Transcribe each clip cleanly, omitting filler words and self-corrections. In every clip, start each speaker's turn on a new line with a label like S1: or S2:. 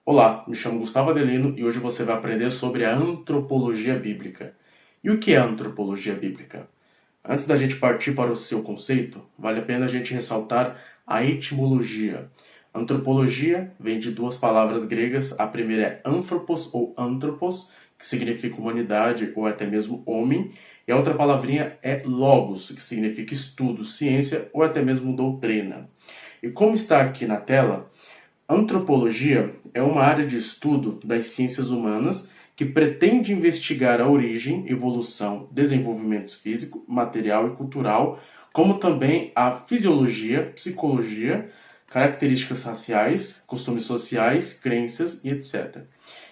S1: Olá, me chamo Gustavo Adelino e hoje você vai aprender sobre a antropologia bíblica. E o que é a antropologia bíblica? Antes da gente partir para o seu conceito, vale a pena a gente ressaltar a etimologia. Antropologia vem de duas palavras gregas, a primeira é anthropos ou anthropos, que significa humanidade ou até mesmo homem, e a outra palavrinha é logos, que significa estudo, ciência ou até mesmo doutrina. E como está aqui na tela, antropologia é uma área de estudo das ciências humanas que pretende investigar a origem, evolução, desenvolvimento físico, material e cultural, como também a fisiologia, psicologia, características raciais, costumes sociais, crenças e etc.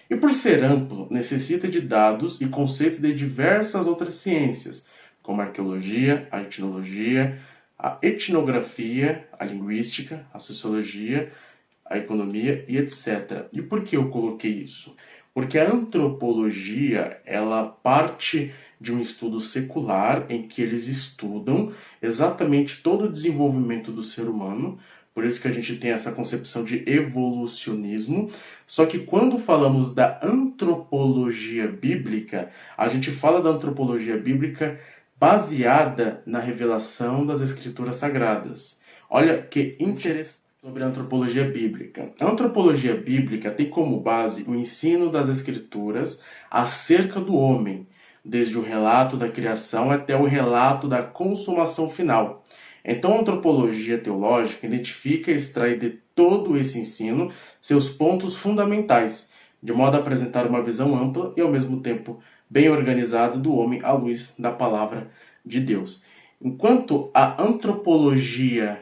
S1: E por ser amplo, necessita de dados e conceitos de diversas outras ciências, como a arqueologia, a etnologia, a etnografia, a linguística, a sociologia, a economia e etc. E por que eu coloquei isso? Porque a antropologia, ela parte de um estudo secular em que eles estudam exatamente todo o desenvolvimento do ser humano, por isso que a gente tem essa concepção de evolucionismo. Só que quando falamos da antropologia bíblica, a gente fala da antropologia bíblica baseada na revelação das escrituras sagradas. Olha que interessante sobre a antropologia bíblica. A antropologia bíblica tem como base o ensino das escrituras acerca do homem, desde o relato da criação até o relato da consumação final. Então, a antropologia teológica identifica e extrai de todo esse ensino seus pontos fundamentais, de modo a apresentar uma visão ampla e, ao mesmo tempo, bem organizada do homem à luz da palavra de Deus. Enquanto a antropologia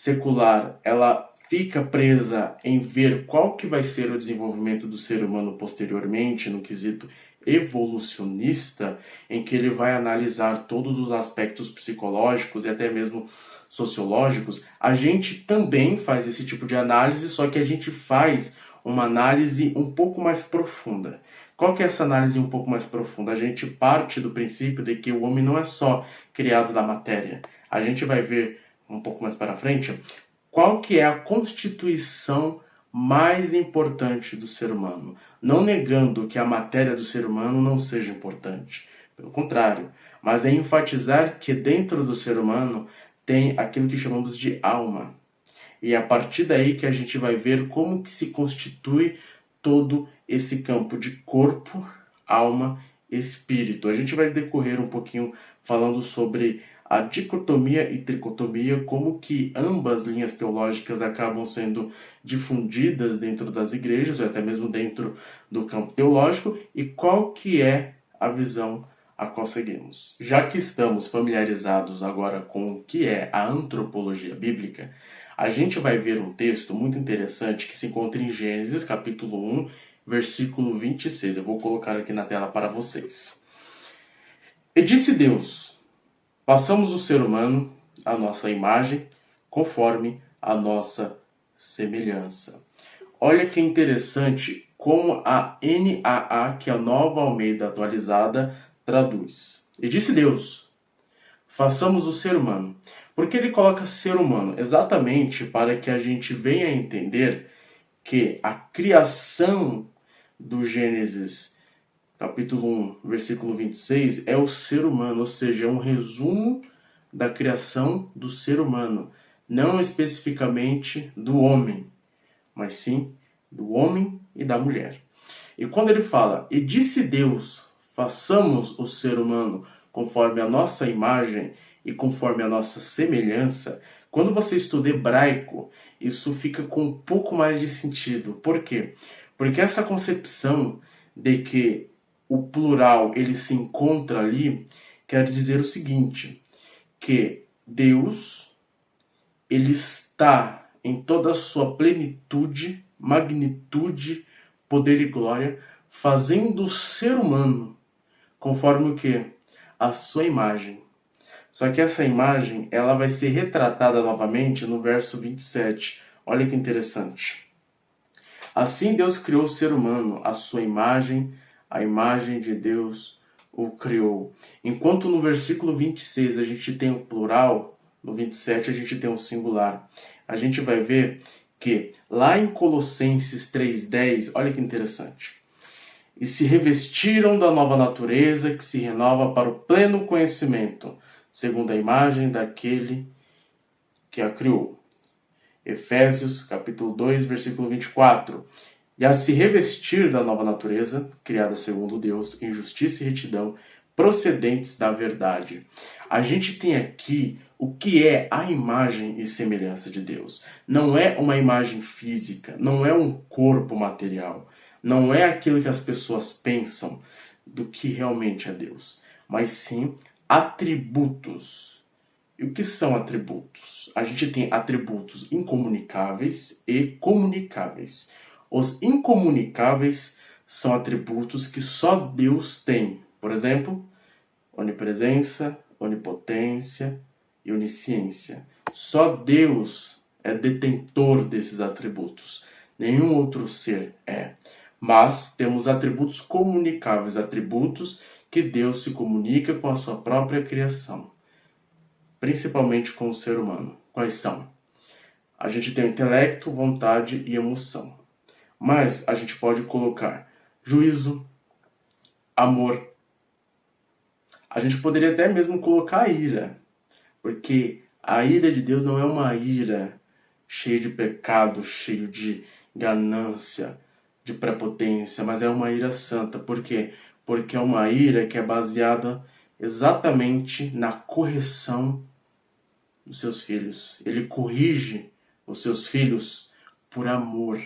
S1: secular, ela fica presa em ver qual que vai ser o desenvolvimento do ser humano posteriormente, no quesito evolucionista, em que ele vai analisar todos os aspectos psicológicos e até mesmo sociológicos. A gente também faz esse tipo de análise, só que a gente faz uma análise um pouco mais profunda. Qual que é essa análise um pouco mais profunda? A gente parte do princípio de que o homem não é só criado da matéria. A gente vai ver um pouco mais para frente, qual que é a constituição mais importante do ser humano, não negando que a matéria do ser humano não seja importante, pelo contrário, mas é enfatizar que dentro do ser humano tem aquilo que chamamos de alma. E é a partir daí que a gente vai ver como que se constitui todo esse campo de corpo, alma, espírito. A gente vai decorrer um pouquinho falando sobre a dicotomia e tricotomia, como que ambas linhas teológicas acabam sendo difundidas dentro das igrejas, ou até mesmo dentro do campo teológico, e qual que é a visão a qual seguimos. Já que estamos familiarizados agora com o que é a antropologia bíblica, a gente vai ver um texto muito interessante que se encontra em Gênesis, capítulo 1, versículo 26. Eu vou colocar aqui na tela para vocês. E disse Deus: façamos o ser humano à nossa imagem, conforme a nossa semelhança. Olha que interessante como a NAA, que é a Nova Almeida Atualizada, traduz. E disse Deus: façamos o ser humano. Por que ele coloca ser humano? Exatamente para que a gente venha a entender que a criação do Gênesis capítulo 1, versículo 26, é o ser humano, ou seja, é um resumo da criação do ser humano, não especificamente do homem, mas sim do homem e da mulher. E quando ele fala, e disse Deus, façamos o ser humano conforme a nossa imagem e conforme a nossa semelhança, quando você estuda hebraico, isso fica com um pouco mais de sentido. Por quê? Porque essa concepção de que o plural ele se encontra ali quer dizer o seguinte, que Deus ele está em toda a sua plenitude, magnitude, poder e glória, fazendo o ser humano conforme o que? A sua imagem. Só que essa imagem ela vai ser retratada novamente no verso 27. Olha que interessante. Assim Deus criou o ser humano, a sua imagem, a imagem de Deus o criou. Enquanto no versículo 26 a gente tem o plural, no 27 a gente tem o singular. A gente vai ver que lá em Colossenses 3,10, olha que interessante. E se revestiram da nova natureza que se renova para o pleno conhecimento, segundo a imagem daquele que a criou. Efésios capítulo 2, versículo 24. E a se revestir da nova natureza, criada segundo Deus, em justiça e retidão, procedentes da verdade. A gente tem aqui o que é a imagem e semelhança de Deus. Não é uma imagem física, não é um corpo material, não é aquilo que as pessoas pensam do que realmente é Deus, mas sim atributos. E o que são atributos? A gente tem atributos incomunicáveis e comunicáveis. Os incomunicáveis são atributos que só Deus tem. Por exemplo, onipresença, onipotência e onisciência. Só Deus é detentor desses atributos. Nenhum outro ser é. Mas temos atributos comunicáveis, atributos que Deus se comunica com a sua própria criação, principalmente com o ser humano. Quais são? A gente tem o intelecto, vontade e emoção. Mas a gente pode colocar juízo, amor. A gente poderia até mesmo colocar ira, porque a ira de Deus não é uma ira cheia de pecado, cheia de ganância, de prepotência, mas é uma ira santa. Por quê? Porque é uma ira que é baseada exatamente na correção dos seus filhos. Ele corrige os seus filhos por amor,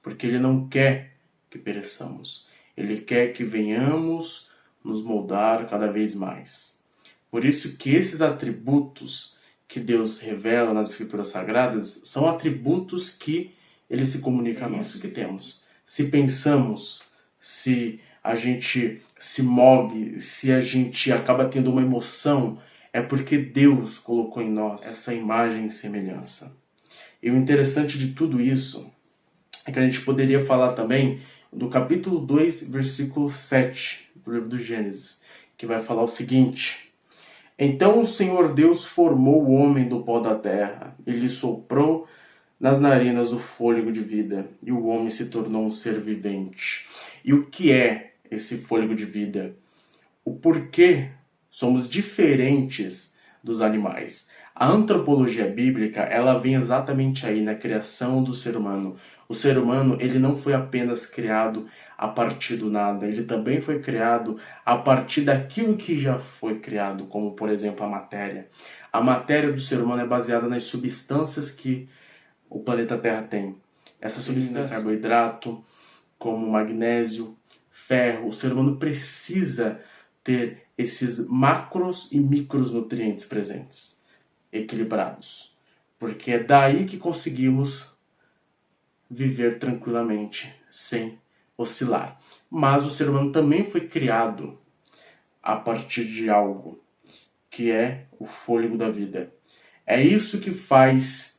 S1: porque ele não quer que pereçamos. Ele quer que venhamos nos moldar cada vez mais. Por isso que esses atributos que Deus revela nas Escrituras Sagradas são atributos que ele se comunica a nós. É isso que temos. Se pensamos, se a gente se move, se a gente acaba tendo uma emoção, é porque Deus colocou em nós essa imagem e semelhança. E o interessante de tudo isso é que a gente poderia falar também do capítulo 2, versículo 7 do livro do Gênesis, que vai falar o seguinte: Então o Senhor Deus formou o homem do pó da terra, e lhe soprou nas narinas o fôlego de vida, e o homem se tornou um ser vivente. E o que é esse fôlego de vida? O porquê somos diferentes dos animais. A antropologia bíblica, ela vem exatamente aí na criação do ser humano. O ser humano, ele não foi apenas criado a partir do nada, ele também foi criado a partir daquilo que já foi criado, como por exemplo a matéria. A matéria do ser humano é baseada nas substâncias que o planeta Terra tem. Essa substância, carboidrato, como magnésio, ferro, o ser humano precisa ter esses macros e micros nutrientes presentes, equilibrados, porque é daí que conseguimos viver tranquilamente, sem oscilar. Mas o ser humano também foi criado a partir de algo, que é o fôlego da vida. É isso que faz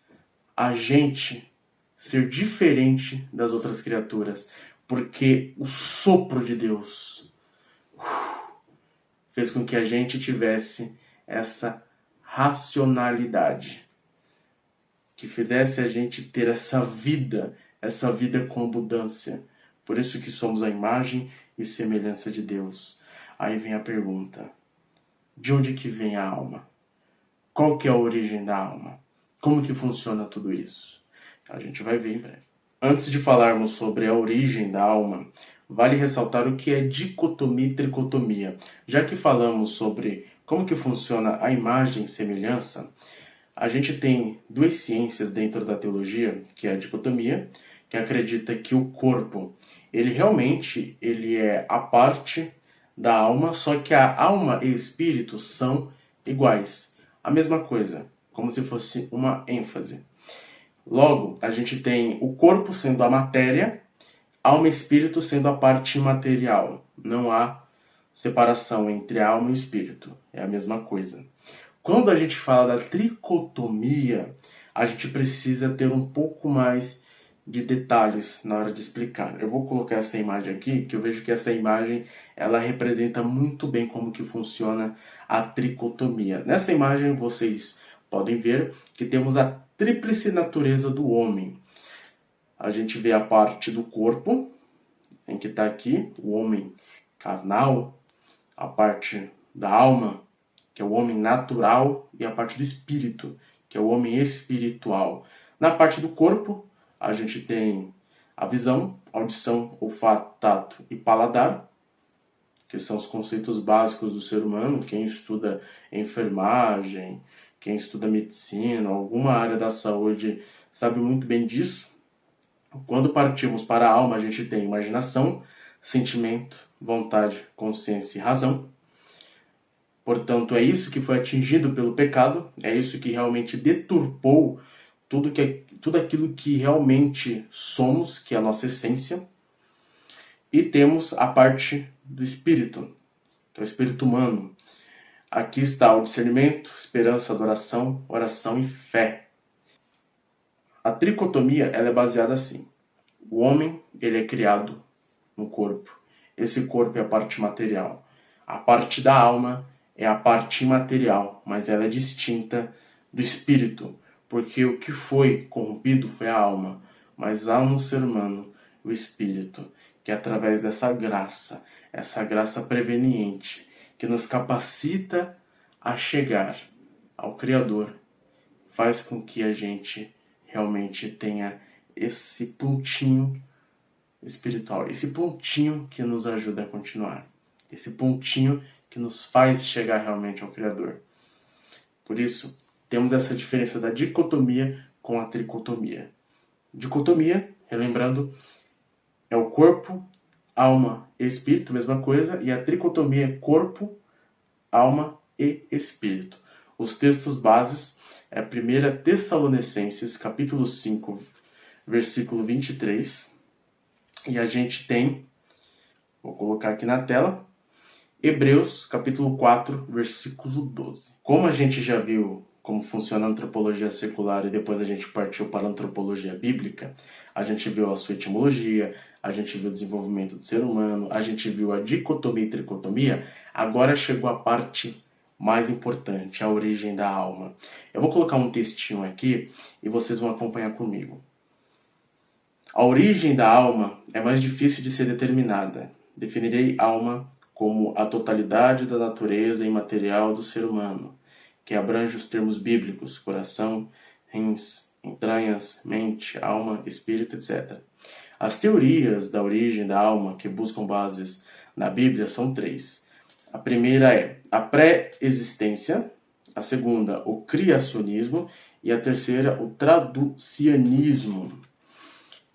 S1: a gente ser diferente das outras criaturas, porque o sopro de Deus fez com que a gente tivesse essa racionalidade, que fizesse a gente ter essa vida com abundância. Por isso que somos a imagem e semelhança de Deus. Aí vem a pergunta: de onde que vem a alma? Qual que é a origem da alma? Como que funciona tudo isso? A gente vai ver em breve. Antes de falarmos sobre a origem da alma, vale ressaltar o que é dicotomia e tricotomia. Já que falamos sobre como que funciona a imagem e semelhança, a gente tem duas ciências dentro da teologia, que é a dicotomia, que acredita que o corpo, ele realmente é a parte da alma, só que a alma e espírito são iguais. A mesma coisa, como se fosse uma ênfase. Logo, a gente tem o corpo sendo a matéria, alma e espírito sendo a parte imaterial. Não há separação entre alma e espírito. É a mesma coisa. Quando a gente fala da tricotomia, a gente precisa ter um pouco mais de detalhes na hora de explicar. Eu vou colocar essa imagem aqui, que eu vejo que essa imagem ela representa muito bem como que funciona a tricotomia. Nessa imagem vocês podem ver que temos a tríplice natureza do homem. a gente vê a parte do corpo, em que está aqui o homem carnal, a parte da alma, que é o homem natural, e a parte do espírito, que é o homem espiritual. Na parte do corpo, a gente tem a visão, audição, olfato, tato e paladar, que são os conceitos básicos do ser humano. Quem estuda enfermagem, quem estuda medicina, alguma área da saúde, sabe muito bem disso. Quando partimos para a alma, a gente tem imaginação, sentimento, vontade, consciência e razão. Portanto, é isso que foi atingido pelo pecado, é isso que realmente deturpou tudo aquilo que realmente somos, que é a nossa essência. E temos a parte do espírito, que é o espírito humano. Aqui está o discernimento, esperança, adoração, oração e fé. A tricotomia ela é baseada assim. O homem ele é criado no corpo. Esse corpo é a parte material. A parte da alma é a parte imaterial, mas ela é distinta do espírito, porque o que foi corrompido foi a alma, mas há no ser humano o espírito, que é através dessa graça, essa graça preveniente, que nos capacita a chegar ao Criador, faz com que a gente realmente tenha esse pontinho espiritual, esse pontinho que nos ajuda a continuar, esse pontinho que nos faz chegar realmente ao Criador. Por isso, temos essa diferença da dicotomia com a tricotomia. Dicotomia, relembrando, é o corpo, alma e espírito, mesma coisa, e a tricotomia é corpo, alma e espírito. Os textos bases é 1 Tessalonicenses, capítulo 5, versículo 23, e a gente tem, vou colocar aqui na tela, Hebreus, capítulo 4, versículo 12. Como a gente já viu como funciona a antropologia secular e depois a gente partiu para a antropologia bíblica, a gente viu a sua etimologia, a gente viu o desenvolvimento do ser humano, a gente viu a dicotomia e tricotomia, agora chegou a parte mais importante, a origem da alma. Eu vou colocar um textinho aqui e vocês vão acompanhar comigo. A origem da alma é mais difícil de ser determinada. Definirei alma como a totalidade da natureza imaterial do ser humano, que abrange os termos bíblicos, coração, rins, entranhas, mente, alma, espírito, etc. As teorias da origem da alma que buscam bases na Bíblia são 3. A primeira é a pré-existência, a segunda, o criacionismo, e a terceira, o traducianismo.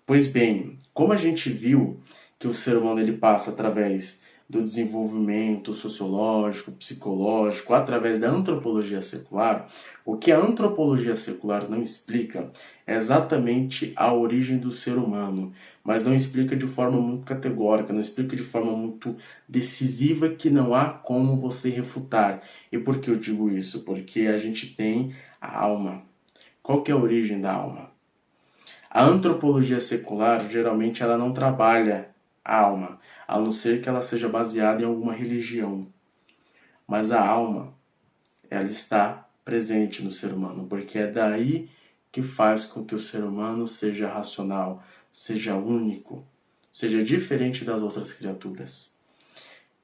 S1: Pois bem, como a gente viu que o ser humano ele passa através do desenvolvimento sociológico, psicológico, através da antropologia secular, o que a antropologia secular não explica é exatamente a origem do ser humano, mas não explica de forma muito categórica, não explica de forma muito decisiva que não há como você refutar. E por que eu digo isso? Porque a gente tem a alma. Qual que é a origem da alma? A antropologia secular, geralmente, ela não trabalha a alma, a não ser que ela seja baseada em alguma religião. Mas a alma, ela está presente no ser humano, porque é daí que faz com que o ser humano seja racional, seja único, seja diferente das outras criaturas.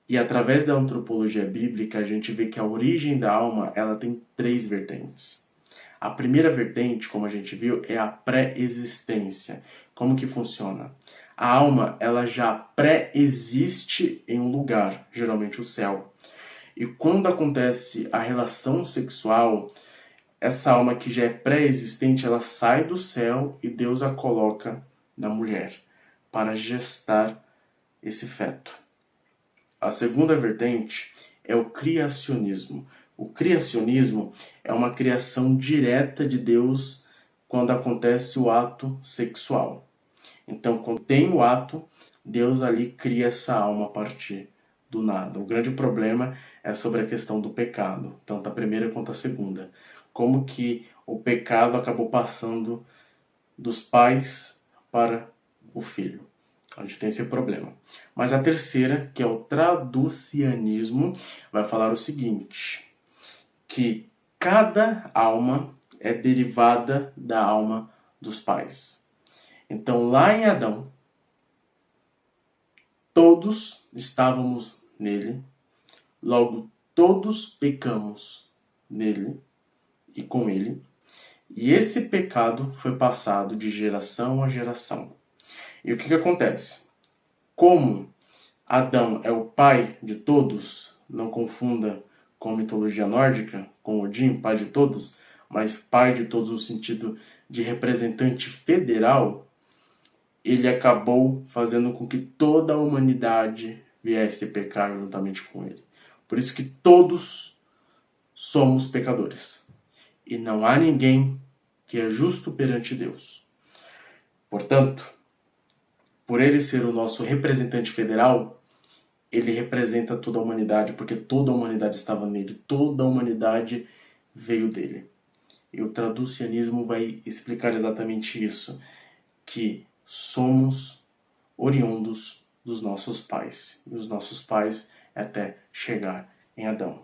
S1: E através da antropologia bíblica, a gente vê que a origem da alma, ela tem 3 vertentes. A primeira vertente, como a gente viu, é a pré-existência. Como que funciona? A alma, ela já pré-existe em um lugar, geralmente o céu. E quando acontece a relação sexual, essa alma que já é pré-existente, ela sai do céu e Deus a coloca na mulher para gestar esse feto. A segunda vertente é o criacionismo. O criacionismo é uma criação direta de Deus quando acontece o ato sexual. Então, quando tem o ato, Deus ali cria essa alma a partir do nada. O grande problema é sobre a questão do pecado, tanto a primeira quanto a segunda. Como que o pecado acabou passando dos pais para o filho. A gente tem esse problema. Mas a terceira, que é o traducianismo, vai falar o seguinte, que cada alma é derivada da alma dos pais. Então, lá em Adão, todos estávamos nele, logo todos pecamos nele e com ele, e esse pecado foi passado de geração a geração. E o que acontece? Como Adão é o pai de todos, não confunda com a mitologia nórdica, com Odin, pai de todos, mas pai de todos no sentido de representante federal, ele acabou fazendo com que toda a humanidade viesse pecar juntamente com ele. Por isso que todos somos pecadores. E não há ninguém que é justo perante Deus. Portanto, por ele ser o nosso representante federal, ele representa toda a humanidade, porque toda a humanidade estava nele, toda a humanidade veio dele. E o traducianismo vai explicar exatamente isso, que somos oriundos dos nossos pais, e os nossos pais até chegar em Adão.